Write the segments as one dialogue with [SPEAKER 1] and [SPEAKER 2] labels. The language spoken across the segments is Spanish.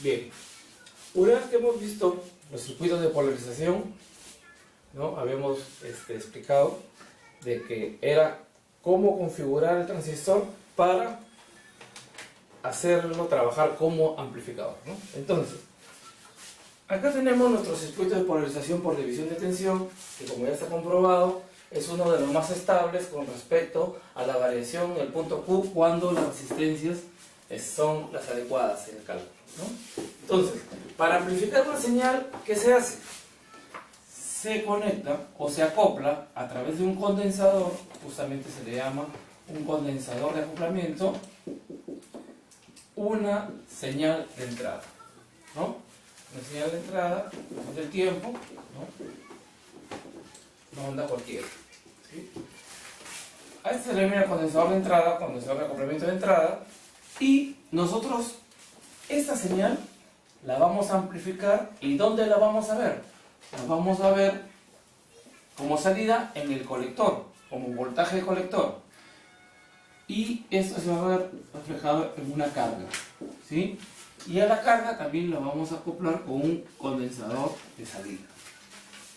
[SPEAKER 1] Bien, una vez que hemos visto los circuitos de polarización, ¿no? Habíamos explicado de que era cómo configurar el transistor para hacerlo trabajar como amplificador, ¿no? Entonces, acá tenemos nuestro circuito de polarización por división de tensión, que como ya está comprobado, es uno de los más estables con respecto a la variación del punto Q cuando las resistencias son las adecuadas en el cálculo, ¿no? Entonces, para amplificar la señal, ¿qué se hace? Se conecta o se acopla a través de un condensador, justamente se le llama un condensador de acoplamiento, una señal de entrada, ¿no? Una señal de entrada del tiempo, ¿no? Una onda cualquiera, ¿sí? A este se le denomina condensador de entrada, condensador de acoplamiento de entrada, y nosotros esta señal la vamos a amplificar. ¿Y dónde la vamos a ver? La vamos a ver como salida en el colector, como voltaje de colector, y esto se va a ver reflejado en una carga, ¿sí? Y a la carga también la vamos a acoplar con un condensador de salida,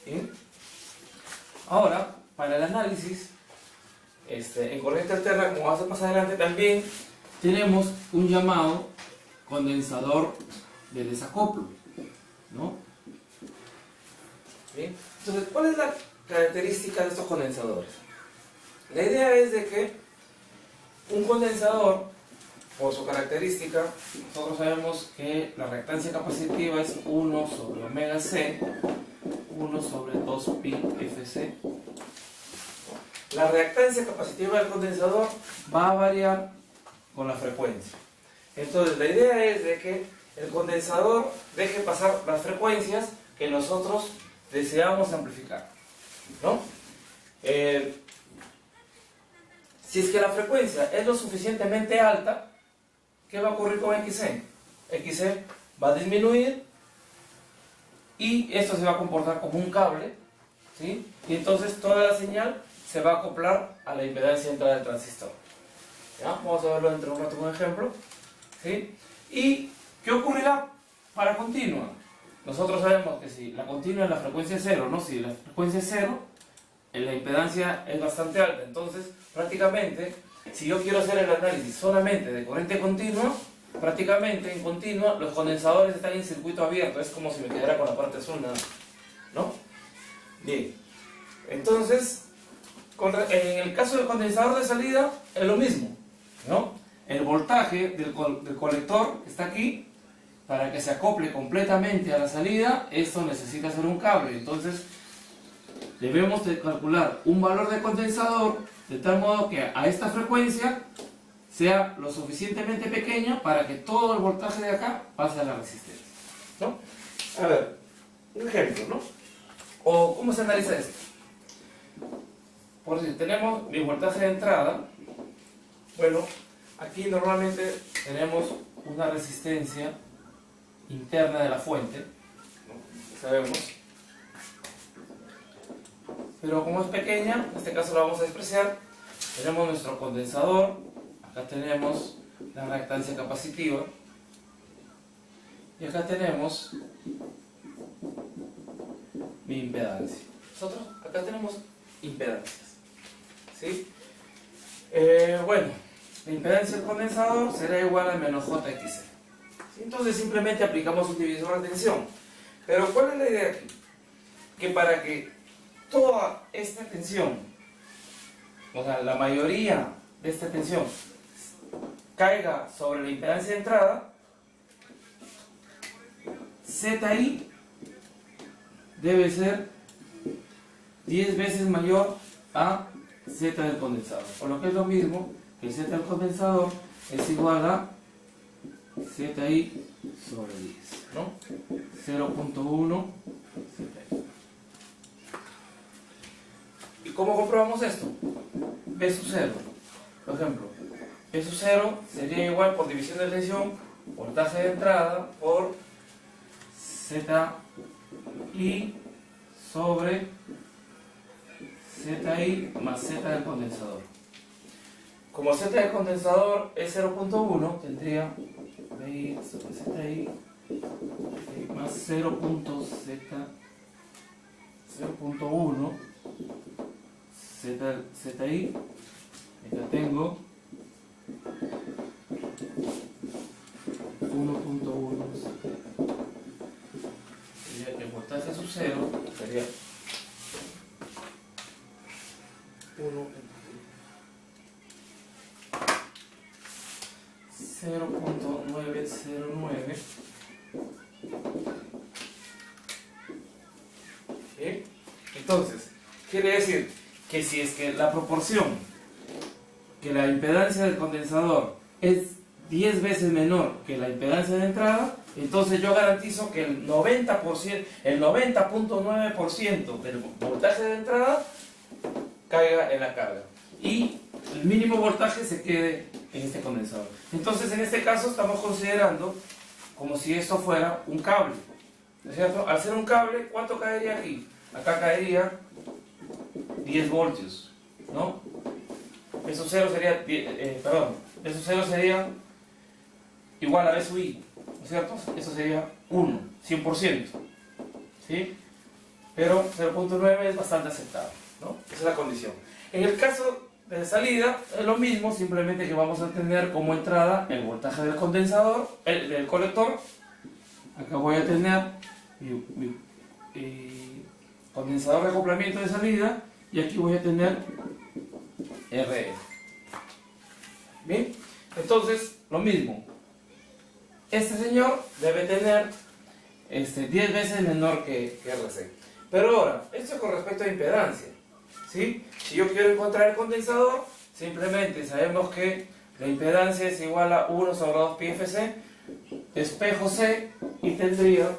[SPEAKER 1] ¿sí? Ahora, para el análisis en corriente alterna, como vamos a ver más adelante, también tenemos un llamado condensador de desacoplo, ¿no? ¿Bien? Entonces, ¿cuál es la característica de estos condensadores? La idea es de que un condensador, por su característica, nosotros sabemos que la reactancia capacitiva es 1 sobre omega C, 1 sobre 2 pi Fc. La reactancia capacitiva del condensador va a variar con la frecuencia. Entonces, la idea es de que el condensador deje pasar las frecuencias que nosotros deseamos amplificar, ¿no? Si es que la frecuencia es lo suficientemente alta, ¿qué va a ocurrir con XC? XC va a disminuir y esto se va a comportar como un cable, ¿sí? Y entonces toda la señal se va a acoplar a la impedancia de entrada del transistor. ¿Ya? Vamos a verlo dentro de un rato con un ejemplo, ¿sí? ¿Y qué ocurrirá para continua? Nosotros sabemos que si la continua es la frecuencia cero, ¿no? Si la frecuencia es cero, la impedancia es bastante alta. Entonces, prácticamente, si yo quiero hacer el análisis solamente de corriente continua, prácticamente en continua los condensadores están en circuito abierto. Es como si me quedara con la parte azul, nada, ¿no? Bien. Entonces, en el caso del condensador de salida, es lo mismo, ¿no? El voltaje del colector que está aquí, para que se acople completamente a la salida, esto necesita ser un cable. Entonces, debemos de calcular un valor de condensador de tal modo que a esta frecuencia sea lo suficientemente pequeño para que todo el voltaje de acá pase a la resistencia, ¿no? A ver, un ejemplo, ¿no? O ¿cómo se analiza esto? Por decir, tenemos mi voltaje de entrada. Bueno, aquí normalmente tenemos una resistencia interna de la fuente, ¿no? Sabemos. Pero como es pequeña, en este caso la vamos a despreciar. Tenemos nuestro condensador, acá tenemos la reactancia capacitiva y acá tenemos mi impedancia. Nosotros acá tenemos impedancias, ¿sí? Bueno, la impedancia del condensador será igual a menos JXC. Entonces simplemente aplicamos un divisor de tensión. Pero ¿cuál es la idea aquí? Que para que toda esta tensión, o sea, la mayoría de esta tensión caiga sobre la impedancia de entrada, ZI debe ser 10 veces mayor a Z del condensador, por lo que es lo mismo que Z del condensador es igual a ZI sobre 10, ¿no? 0.1 ZI. ¿Y cómo comprobamos esto? B sub 0, por ejemplo, B sub 0 sería igual por división de tensión, voltaje de entrada por ZI sobre ZI más Z del condensador. Como Z del condensador es 0.1, tendría BI sobre ZI más 0.1 ZI, acá tengo 1.1, sería que el voltaje sub 0 sería 0.909. ¿Sí? Entonces, quiere decir que si es que la proporción, que la impedancia del condensador es 10 veces menor que la impedancia de entrada, entonces yo garantizo que el 90%, el 90.9% del voltaje de entrada caiga en la carga y el mínimo voltaje se quede en este condensador. Entonces, en este caso estamos considerando como si esto fuera un cable, ¿no es cierto? Al ser un cable, ¿cuánto caería aquí? Acá caería 10 voltios, ¿no? Esos ceros sería, esos ceros serían igual a B sub I, ¿no es cierto? Eso sería 1, 100%, ¿sí? Pero 0.9 es bastante aceptable, ¿no? Esa es la condición. En el caso de salida es lo mismo, simplemente que vamos a tener como entrada el voltaje del condensador, del colector. Acá voy a tener mi condensador de acoplamiento de salida y aquí voy a tener RE. Bien, entonces lo mismo. Este señor debe tener 10 veces menor que RC. Pero ahora, esto es con respecto a impedancia, ¿sí? Si yo quiero encontrar el condensador, simplemente sabemos que la impedancia es igual a 1 sobre 2 pi FC, espejo C, y tendría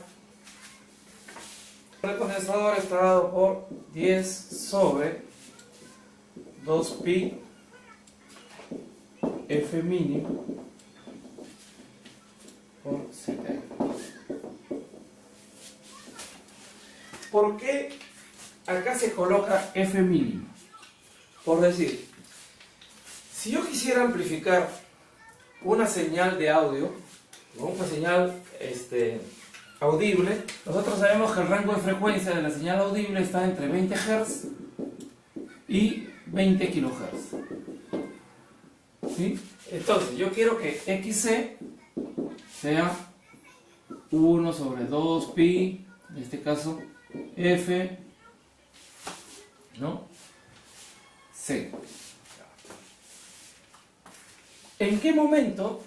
[SPEAKER 1] el condensador está dado por 10 sobre 2 pi F mínimo por Z. ¿Por qué acá se coloca F mínimo? Por decir, si yo quisiera amplificar una señal de audio, ¿no? Una señal audible, nosotros sabemos que el rango de frecuencia de la señal audible está entre 20 Hz y 20 kHz. ¿Sí? Entonces, yo quiero que XC sea 1 sobre 2 pi, en este caso F, ¿no? C. ¿En qué momento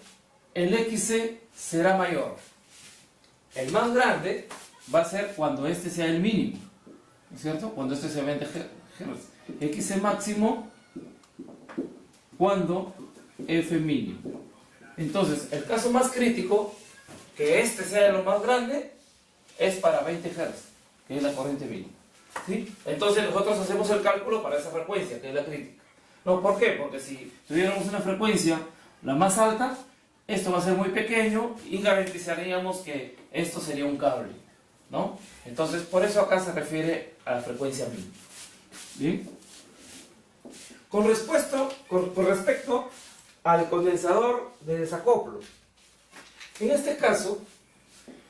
[SPEAKER 1] el XC será mayor? El más grande va a ser cuando este sea el mínimo, ¿no es cierto? Cuando este sea 20 Hz. XC máximo cuando F mínimo. Entonces, el caso más crítico, que este sea lo más grande, es para 20 Hz, que es la corriente mínima. ¿Sí? Entonces nosotros hacemos el cálculo para esa frecuencia, que es la crítica. ¿No? ¿Por qué? Porque si tuviéramos una frecuencia la más alta, esto va a ser muy pequeño y garantizaríamos que esto sería un cable, ¿no? Entonces, por eso acá se refiere a la frecuencia mínima. ¿Bien? Con respecto al condensador de desacoplo, en este caso,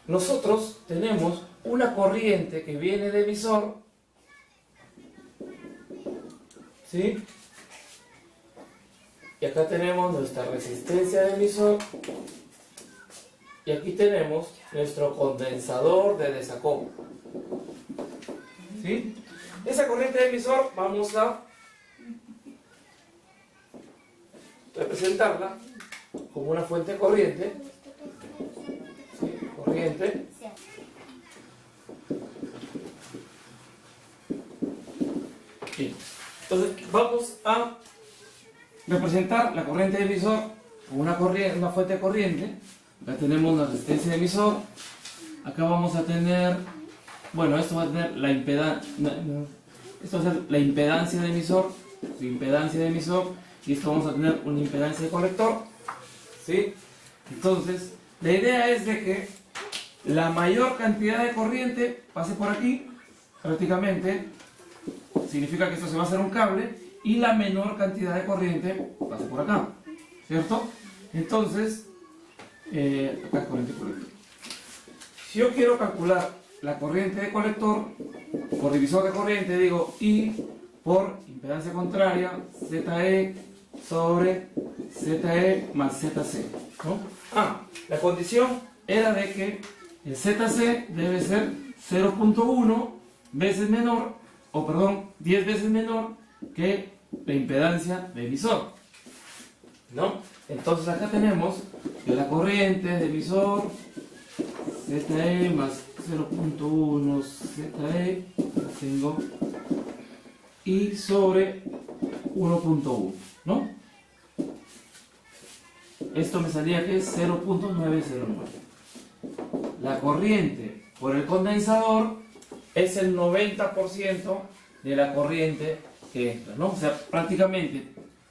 [SPEAKER 1] nosotros tenemos una corriente que viene de emisor, ¿sí? Y acá tenemos nuestra resistencia de emisor y aquí tenemos nuestro condensador de desacoplo, ¿sí? Esa corriente de emisor vamos a representarla como una fuente corriente, ¿sí? Corriente. Bien. Entonces vamos a representar la corriente de emisor como una fuente corriente. Acá tenemos la resistencia de emisor. Acá vamos a tener, bueno, esto va a tener la impedancia, esto va a ser la impedancia de emisor, su impedancia de emisor, y esto vamos a tener una impedancia de colector, ¿sí? Entonces, la idea es de que la mayor cantidad de corriente pase por aquí, prácticamente, significa que esto se va a hacer un cable, y la menor cantidad de corriente pase por acá, ¿cierto? Entonces, acá es corriente colector. Si yo quiero calcular la corriente de colector, por divisor de corriente digo I por impedancia contraria, ZE sobre ZE más ZC, ¿no? La condición era de que el ZC debe ser 0.1 veces menor, o perdón, 10 veces menor que la impedancia de emisor, ¿no? Entonces acá tenemos que la corriente de emisor ZE más 0.1 ZE, tengo I sobre 1.1, ¿no? Esto me salía que es 0.909. La corriente por el condensador es el 90% de la corriente que entra, ¿no? O sea, prácticamente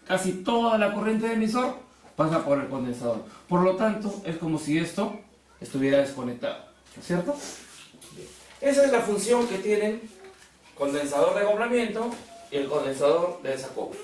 [SPEAKER 1] casi toda la corriente de emisor pasa por el condensador. Por lo tanto, es como si esto estuviera desconectado, ¿no es cierto? Bien. Esa es la función que tienen condensador de acoplamiento y el condensador de desacople.